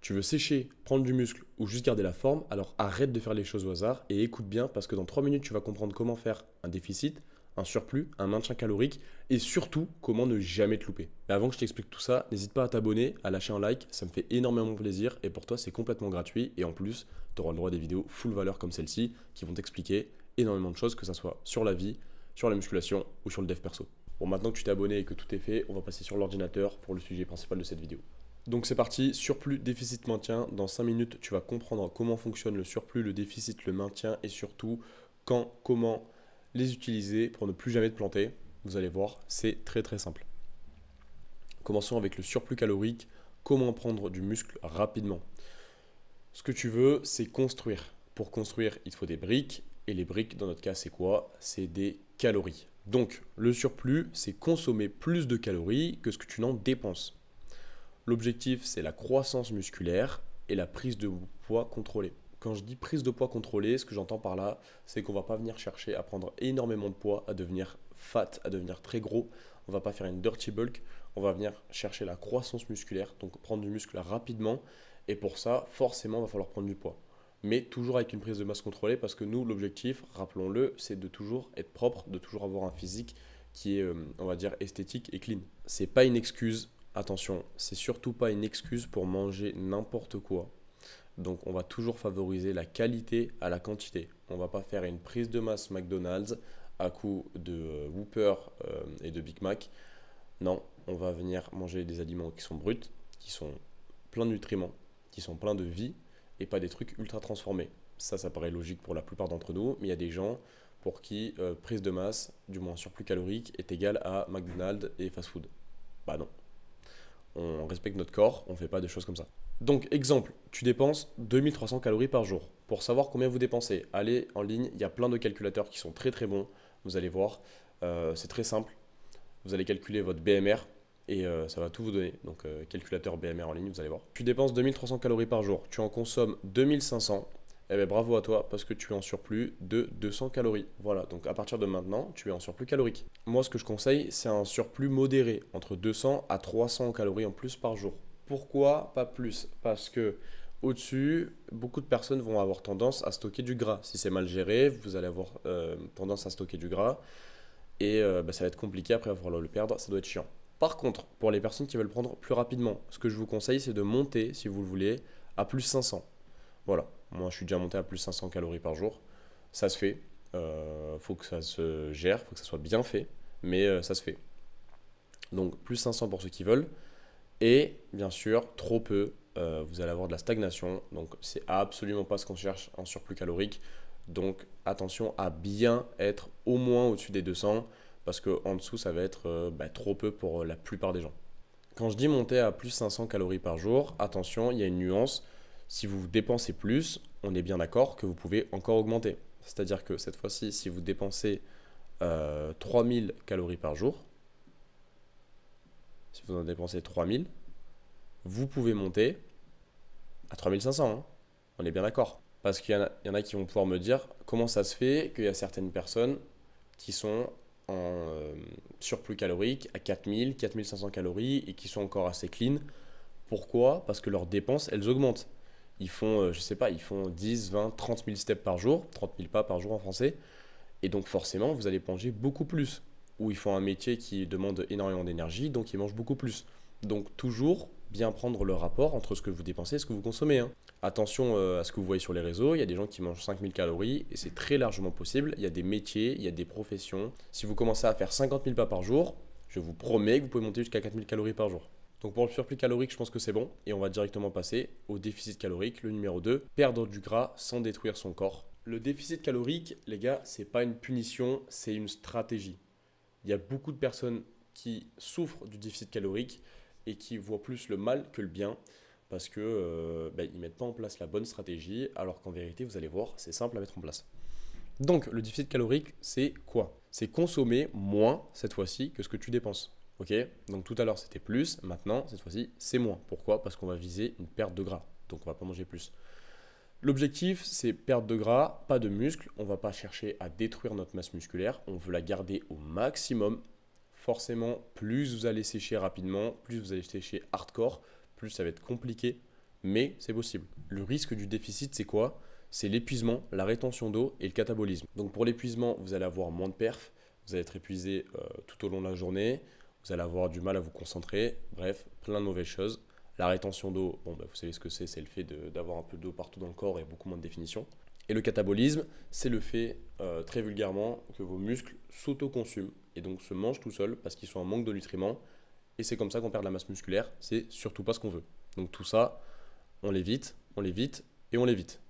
Tu veux sécher, prendre du muscle ou juste garder la forme, alors arrête de faire les choses au hasard et écoute bien parce que dans 3 minutes, tu vas comprendre comment faire un déficit, un surplus, un maintien calorique et surtout comment ne jamais te louper. Mais avant que je t'explique tout ça, n'hésite pas à t'abonner, à lâcher un like, ça me fait énormément plaisir et pour toi, c'est complètement gratuit et en plus, tu auras le droit à des vidéos full valeur comme celle-ci qui vont t'expliquer énormément de choses, que ce soit sur la vie, sur la musculation ou sur le dev perso. Bon, maintenant que tu t'es abonné et que tout est fait, on va passer sur l'ordinateur pour le sujet principal de cette vidéo. Donc c'est parti, surplus, déficit, maintien. Dans 5 minutes, tu vas comprendre comment fonctionne le surplus, le déficit, le maintien et surtout quand, comment les utiliser pour ne plus jamais te planter. Vous allez voir, c'est très très simple. Commençons avec le surplus calorique. Comment prendre du muscle rapidement. Ce que tu veux, c'est construire. Pour construire, il te faut des briques. Et les briques, dans notre cas, c'est quoi? C'est des calories. Donc, le surplus, c'est consommer plus de calories que ce que tu n'en dépenses. L'objectif, c'est la croissance musculaire et la prise de poids contrôlée. Quand je dis prise de poids contrôlée, ce que j'entends par là, c'est qu'on ne va pas venir chercher à prendre énormément de poids, à devenir fat, à devenir très gros. On ne va pas faire une dirty bulk, on va venir chercher la croissance musculaire, donc prendre du muscle rapidement. Et pour ça, forcément, il va falloir prendre du poids. Mais toujours avec une prise de masse contrôlée parce que nous, l'objectif, rappelons-le, c'est de toujours être propre, de toujours avoir un physique qui est, on va dire, esthétique et clean. C'est pas une excuse. Attention, c'est surtout pas une excuse pour manger n'importe quoi. Donc on va toujours favoriser la qualité à la quantité. On va pas faire une prise de masse McDonald's à coup de Whopper et de Big Mac. Non, on va venir manger des aliments qui sont bruts, qui sont pleins de nutriments, qui sont pleins de vie et pas des trucs ultra transformés. Ça paraît logique pour la plupart d'entre nous, mais il y a des gens pour qui prise de masse, du moins surplus calorique, est égal à McDonald's et fast-food. Bah non. On respecte notre corps, on ne fait pas de choses comme ça. Donc, exemple, tu dépenses 2300 calories par jour. Pour savoir combien vous dépensez, allez en ligne, il y a plein de calculateurs qui sont très très bons, vous allez voir. C'est très simple, vous allez calculer votre BMR et ça va tout vous donner. Donc, calculateur BMR en ligne, vous allez voir. Tu dépenses 2300 calories par jour, tu en consommes 2500. Eh bien, bravo à toi parce que tu es en surplus de 200 calories. Voilà, donc à partir de maintenant, tu es en surplus calorique. Moi, ce que je conseille, c'est un surplus modéré, entre 200 à 300 calories en plus par jour. Pourquoi pas plus? Parce que au-dessus, beaucoup de personnes vont avoir tendance à stocker du gras. Si c'est mal géré, vous allez avoir tendance à stocker du gras et ça va être compliqué après, il va falloir le perdre, ça doit être chiant. Par contre, pour les personnes qui veulent prendre plus rapidement, ce que je vous conseille, c'est de monter, si vous le voulez, à plus 500. Voilà, moi je suis déjà monté à plus 500 calories par jour. Ça se fait, faut que ça se gère, faut que ça soit bien fait, mais ça se fait. Donc plus 500 pour ceux qui veulent. Et bien sûr, trop peu, vous allez avoir de la stagnation. Donc c'est absolument pas ce qu'on cherche en surplus calorique. Donc attention à bien être au moins au-dessus des 200 parce qu'en dessous ça va être trop peu pour la plupart des gens. Quand je dis monter à plus 500 calories par jour, attention, il y a une nuance. Si vous dépensez plus, on est bien d'accord que vous pouvez encore augmenter. C'est-à-dire que cette fois-ci, si vous dépensez 3000 calories par jour, si vous en dépensez 3000, vous pouvez monter à 3500. Hein. On est bien d'accord. Parce qu'il y en a qui vont pouvoir me dire comment ça se fait qu'il y a certaines personnes qui sont en surplus calorique à 4000, 4500 calories et qui sont encore assez clean. Pourquoi? Parce que leurs dépenses, elles augmentent. Ils font, je sais pas, ils font 10, 20, 30 000 steps par jour, 30 000 pas par jour en français. Et donc forcément, vous allez manger beaucoup plus. Ou ils font un métier qui demande énormément d'énergie, donc ils mangent beaucoup plus. Donc toujours bien prendre le rapport entre ce que vous dépensez et ce que vous consommez. Hein. Attention à ce que vous voyez sur les réseaux, il y a des gens qui mangent 5000 calories et c'est très largement possible. Il y a des métiers, il y a des professions. Si vous commencez à faire 50 000 pas par jour, je vous promets que vous pouvez monter jusqu'à 4000 calories par jour. Donc pour le surplus calorique, je pense que c'est bon. Et on va directement passer au déficit calorique, le numéro 2, perdre du gras sans détruire son corps. Le déficit calorique, les gars, c'est pas une punition, c'est une stratégie. Il y a beaucoup de personnes qui souffrent du déficit calorique et qui voient plus le mal que le bien parce que ils ne mettent pas en place la bonne stratégie alors qu'en vérité, vous allez voir, c'est simple à mettre en place. Donc le déficit calorique, c'est quoi? C'est consommer moins cette fois-ci que ce que tu dépenses. Ok, donc tout à l'heure c'était plus, maintenant cette fois-ci c'est moins. Pourquoi? Parce qu'on va viser une perte de gras, donc on ne va pas manger plus. L'objectif c'est perte de gras, pas de muscle, on ne va pas chercher à détruire notre masse musculaire, on veut la garder au maximum. Forcément, plus vous allez sécher rapidement, plus vous allez sécher hardcore, plus ça va être compliqué mais c'est possible. Le risque du déficit, c'est quoi? C'est l'épuisement, la rétention d'eau et le catabolisme. Donc pour l'épuisement, vous allez avoir moins de perf, vous allez être épuisé tout au long de la journée, vous allez avoir du mal à vous concentrer, bref, plein de mauvaises choses. La rétention d'eau, bon, vous savez ce que c'est le fait d'avoir un peu d'eau partout dans le corps et beaucoup moins de définition. Et le catabolisme, c'est le fait, très vulgairement, que vos muscles s'autoconsument et donc se mangent tout seuls parce qu'ils sont en manque de nutriments. Et c'est comme ça qu'on perd de la masse musculaire, c'est surtout pas ce qu'on veut. Donc tout ça, on l'évite et on l'évite.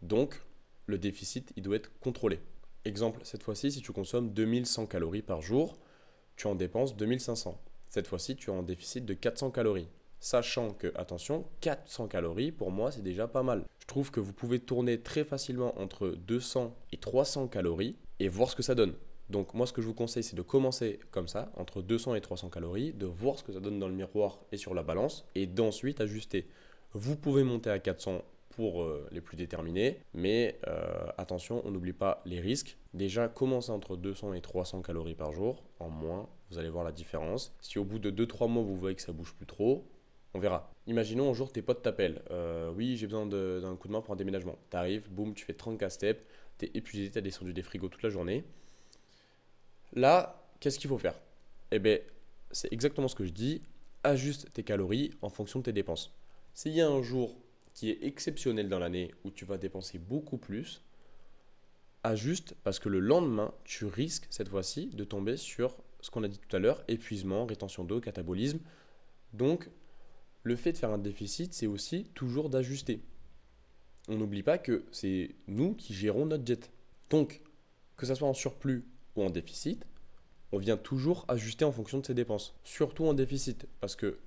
Donc le déficit, il doit être contrôlé. Exemple, cette fois-ci, si tu consommes 2100 calories par jour, tu en dépenses 2500. Cette fois-ci, tu es en déficit de 400 calories. Sachant que, attention, 400 calories, pour moi, c'est déjà pas mal. Je trouve que vous pouvez tourner très facilement entre 200 et 300 calories et voir ce que ça donne. Donc moi, ce que je vous conseille, c'est de commencer comme ça, entre 200 et 300 calories, de voir ce que ça donne dans le miroir et sur la balance, et d'ensuite ajuster. Vous pouvez monter à 400 pour les plus déterminés, mais attention, on n'oublie pas les risques. Déjà, commencez entre 200 et 300 calories par jour, en moins, vous allez voir la différence. Si au bout de 2-3 mois, vous voyez que ça bouge plus trop, on verra. Imaginons un jour tes potes t'appellent. Oui, j'ai besoin d'un coup de main pour un déménagement. T'arrives, boum, tu fais 30 steps, t'es épuisé, t'as descendu des frigos toute la journée. Là, qu'est-ce qu'il faut faire? Eh bien, c'est exactement ce que je dis. Ajuste tes calories en fonction de tes dépenses. S'il y a un jour qui est exceptionnel dans l'année où tu vas dépenser beaucoup plus, ajuste parce que le lendemain, tu risques cette fois-ci de tomber sur ce qu'on a dit tout à l'heure, épuisement, rétention d'eau, catabolisme. Donc, le fait de faire un déficit, c'est aussi toujours d'ajuster. On n'oublie pas que c'est nous qui gérons notre diète. Donc, que ça soit en surplus ou en déficit, on vient toujours ajuster en fonction de ses dépenses. Surtout en déficit, parce que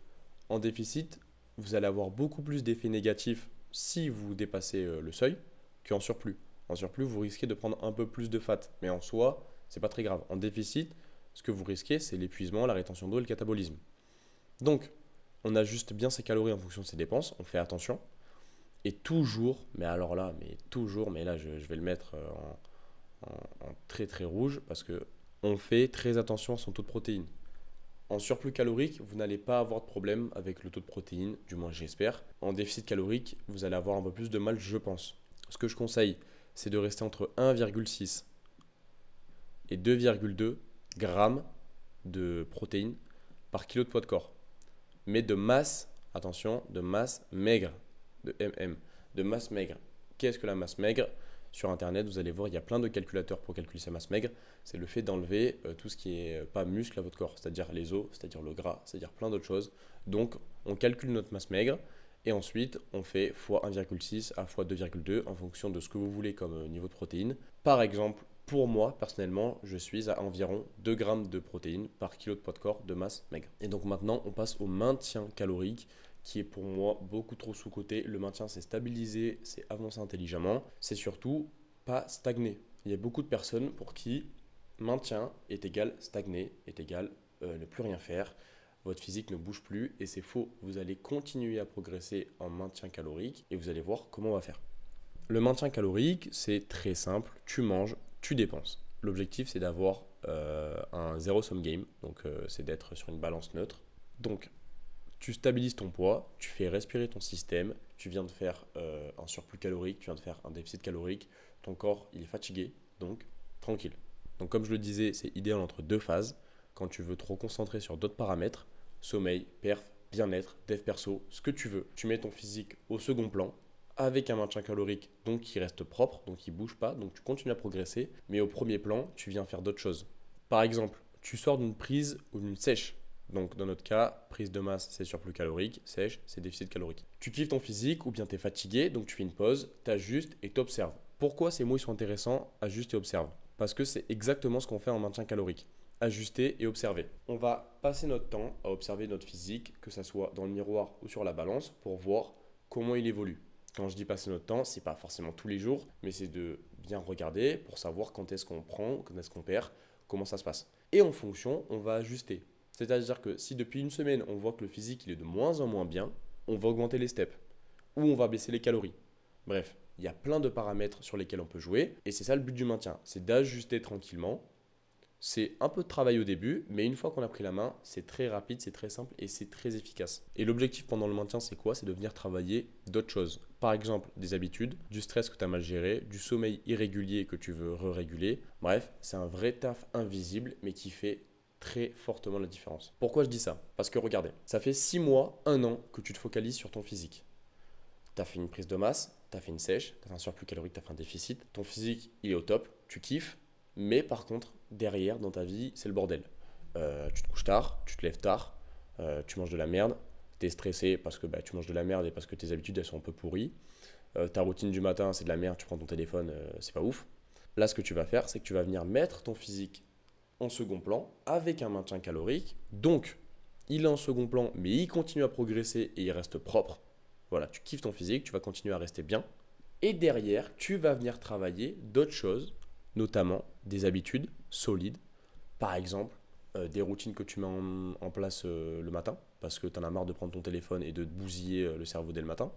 en déficit, vous allez avoir beaucoup plus d'effets négatifs si vous dépassez le seuil qu'en surplus. En surplus, vous risquez de prendre un peu plus de fat, mais en soi, c'est pas très grave. En déficit, ce que vous risquez, c'est l'épuisement, la rétention d'eau et le catabolisme. Donc, on ajuste bien ses calories en fonction de ses dépenses, on fait attention. Et toujours, mais alors là, mais là, je vais le mettre en très très rouge parce que on fait très attention à son taux de protéines. En surplus calorique, vous n'allez pas avoir de problème avec le taux de protéines, du moins j'espère. En déficit calorique, vous allez avoir un peu plus de mal, je pense. Ce que je conseille, c'est de rester entre 1,6 et 2,2 grammes de protéines par kilo de poids de corps. Mais de masse, attention, de masse maigre, de MM, de masse maigre. Qu'est-ce que la masse maigre? Sur Internet, vous allez voir, il y a plein de calculateurs pour calculer sa masse maigre. C'est le fait d'enlever tout ce qui n'est pas muscle à votre corps, c'est-à-dire les os, c'est-à-dire le gras, c'est-à-dire plein d'autres choses. Donc, on calcule notre masse maigre et ensuite, on fait fois 1,6 à fois 2,2 en fonction de ce que vous voulez comme niveau de protéines. Par exemple, pour moi, personnellement, je suis à environ 2 grammes de protéines par kilo de poids de corps de masse maigre. Et donc maintenant, on passe au maintien calorique qui est pour moi beaucoup trop sous-coté. Le maintien, c'est stabiliser, c'est avancer intelligemment, c'est surtout pas stagner. Il y a beaucoup de personnes pour qui maintien est égal stagner, est égal ne plus rien faire. Votre physique ne bouge plus et c'est faux. Vous allez continuer à progresser en maintien calorique et vous allez voir comment on va faire. Le maintien calorique, c'est très simple. Tu manges, tu dépenses. L'objectif, c'est d'avoir un zero-sum game, donc c'est d'être sur une balance neutre. Donc, tu stabilises ton poids, tu fais respirer ton système, tu viens de faire un surplus calorique, tu viens de faire un déficit calorique, ton corps il est fatigué, donc tranquille. Donc comme je le disais, c'est idéal entre deux phases. Quand tu veux trop concentrer sur d'autres paramètres, sommeil, perf, bien-être, dev perso, ce que tu veux, tu mets ton physique au second plan, avec un maintien calorique donc qui reste propre, donc qui ne bouge pas, donc tu continues à progresser, mais au premier plan, tu viens faire d'autres choses. Par exemple, tu sors d'une prise ou d'une sèche. Donc dans notre cas, prise de masse, c'est surplus calorique, sèche, c'est déficit calorique. Tu kiffes ton physique ou bien tu es fatigué, donc tu fais une pause, tu ajustes et tu observes. Pourquoi ces mots ils sont intéressants? Ajuste et observe. Parce que c'est exactement ce qu'on fait en maintien calorique. Ajuster et observer. On va passer notre temps à observer notre physique, que ce soit dans le miroir ou sur la balance, pour voir comment il évolue. Quand je dis passer notre temps, c'est pas forcément tous les jours, mais c'est de bien regarder pour savoir quand est-ce qu'on prend, quand est-ce qu'on perd, comment ça se passe. Et en fonction, on va ajuster. C'est-à-dire que si depuis une semaine, on voit que le physique il est de moins en moins bien, on va augmenter les steps ou on va baisser les calories. Bref, il y a plein de paramètres sur lesquels on peut jouer et c'est ça le but du maintien, c'est d'ajuster tranquillement C'est un peu de travail au début, mais une fois qu'on a pris la main, c'est très rapide, c'est très simple et c'est très efficace. Et l'objectif pendant le maintien, c'est quoi? C'est de venir travailler d'autres choses. Par exemple, des habitudes, du stress que tu as mal géré, du sommeil irrégulier que tu veux réguler. Bref, c'est un vrai taf invisible, mais qui fait très fortement la différence. Pourquoi je dis ça? Parce que regardez, ça fait 6 mois, 1 an que tu te focalises sur ton physique. Tu as fait une prise de masse, tu as fait une sèche, tu as fait un surplus calorique, tu as fait un déficit. Ton physique, il est au top, tu kiffes. Mais par contre, derrière, dans ta vie, c'est le bordel. Tu te couches tard, tu te lèves tard, tu manges de la merde, tu es stressé parce que tu manges de la merde et parce que tes habitudes, elles sont un peu pourries. Ta routine du matin, c'est de la merde, tu prends ton téléphone, c'est pas ouf. Là, ce que tu vas faire, c'est que tu vas venir mettre ton physique en second plan avec un maintien calorique. Donc, il est en second plan, mais il continue à progresser et il reste propre. Voilà, tu kiffes ton physique, tu vas continuer à rester bien. Et derrière, tu vas venir travailler d'autres choses, notamment des habitudes solides. Par exemple, des routines que tu mets en place le matin, parce que tu en as marre de prendre ton téléphone et de te bousiller le cerveau dès le matin.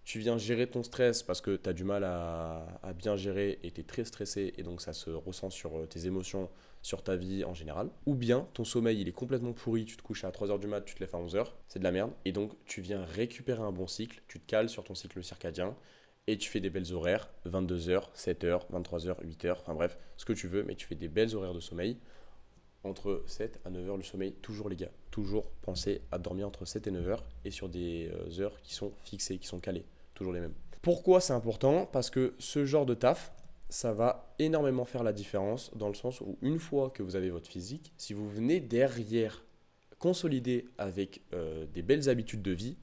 Tu viens gérer ton stress parce que tu as du mal à bien gérer et tu es très stressé et donc ça se ressent sur tes émotions, sur ta vie en général. Ou bien ton sommeil il est complètement pourri, tu te couches à 3h du mat, tu te lèves à 11h, c'est de la merde. Et donc tu viens récupérer un bon cycle, tu te cales sur ton cycle circadien et tu fais des belles horaires, 22h, 7h, 23h, 8h, enfin bref, ce que tu veux, mais tu fais des belles horaires de sommeil. Entre 7 à 9 heures le sommeil, toujours les gars. Toujours pensez à dormir entre 7 et 9 heures et sur des heures qui sont fixées, qui sont calées. Toujours les mêmes. Pourquoi c'est important? Parce que ce genre de taf, ça va énormément faire la différence dans le sens où une fois que vous avez votre physique, si vous venez derrière consolider avec des belles habitudes de vie,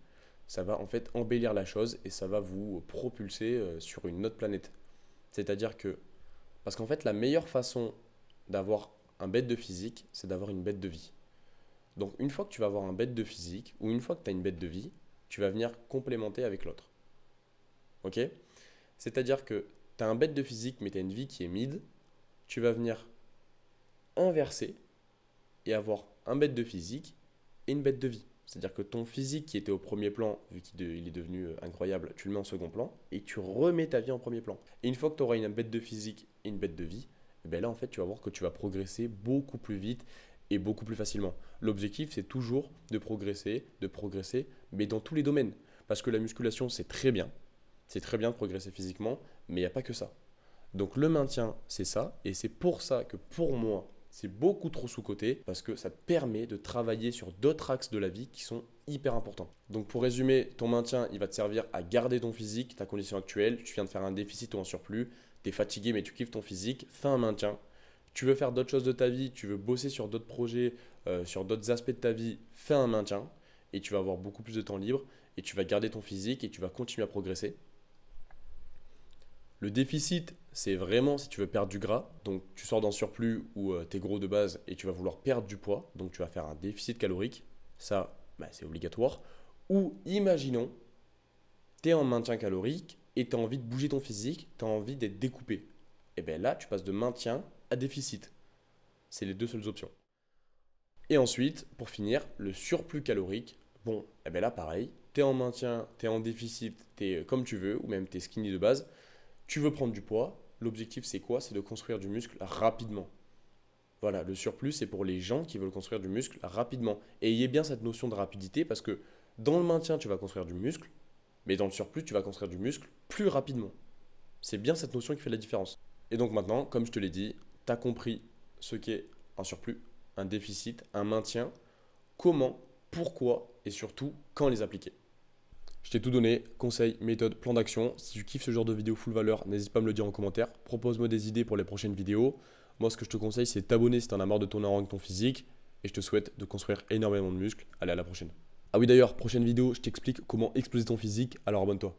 ça va en fait embellir la chose et ça va vous propulser sur une autre planète. C'est-à-dire que, parce qu'en fait la meilleure façon d'avoir un bête de physique, c'est d'avoir une bête de vie. Donc une fois que tu vas avoir un bête de physique, ou une fois que tu as une bête de vie, tu vas venir complémenter avec l'autre. Ok? C'est-à-dire que tu as un bête de physique, mais tu as une vie qui est mid, tu vas venir inverser et avoir un bête de physique et une bête de vie. C'est-à-dire que ton physique qui était au premier plan, vu qu'il est devenu incroyable, tu le mets en second plan et tu remets ta vie en premier plan. Et une fois que tu auras une bête de physique et une bête de vie, et bien là, en fait, tu vas voir que tu vas progresser beaucoup plus vite et beaucoup plus facilement. L'objectif, c'est toujours de progresser, mais dans tous les domaines. Parce que la musculation, c'est très bien. C'est très bien de progresser physiquement, mais il n'y a pas que ça. Donc le maintien, c'est ça. Et c'est pour ça que pour moi, c'est beaucoup trop sous-coté, parce que ça te permet de travailler sur d'autres axes de la vie qui sont hyper importants. Donc pour résumer, ton maintien, il va te servir à garder ton physique, ta condition actuelle. Tu viens de faire un déficit ou un surplus. Tu es fatigué mais tu kiffes ton physique, fais un maintien. Tu veux faire d'autres choses de ta vie, tu veux bosser sur d'autres projets, sur d'autres aspects de ta vie, fais un maintien et tu vas avoir beaucoup plus de temps libre et tu vas garder ton physique et tu vas continuer à progresser. Le déficit, c'est vraiment si tu veux perdre du gras, donc tu sors d'un surplus ou tu es gros de base et tu vas vouloir perdre du poids, donc tu vas faire un déficit calorique, ça c'est obligatoire. Ou imaginons, tu es en maintien calorique, et tu as envie de bouger ton physique, tu as envie d'être découpé. Et bien là, tu passes de maintien à déficit. C'est les deux seules options. Et ensuite, pour finir, le surplus calorique. Bon, et bien là, pareil, tu es en maintien, tu es en déficit, tu es comme tu veux, ou même tu es skinny de base. Tu veux prendre du poids. L'objectif, c'est quoi? C'est de construire du muscle rapidement. Voilà, le surplus, c'est pour les gens qui veulent construire du muscle rapidement. Et ayez bien cette notion de rapidité parce que dans le maintien, tu vas construire du muscle. Mais dans le surplus, tu vas construire du muscle plus rapidement. C'est bien cette notion qui fait la différence. Et donc maintenant, comme je te l'ai dit, tu as compris ce qu'est un surplus, un déficit, un maintien, comment, pourquoi et surtout quand les appliquer. Je t'ai tout donné, conseils, méthodes, plans d'action. Si tu kiffes ce genre de vidéo full valeur, n'hésite pas à me le dire en commentaire. Propose-moi des idées pour les prochaines vidéos. Moi, ce que je te conseille, c'est de t'abonner si tu en as marre de tourner en rond avec ton physique. Et je te souhaite de construire énormément de muscles. Allez, à la prochaine. Ah oui d'ailleurs, prochaine vidéo, je t'explique comment exploser ton physique, alors abonne-toi.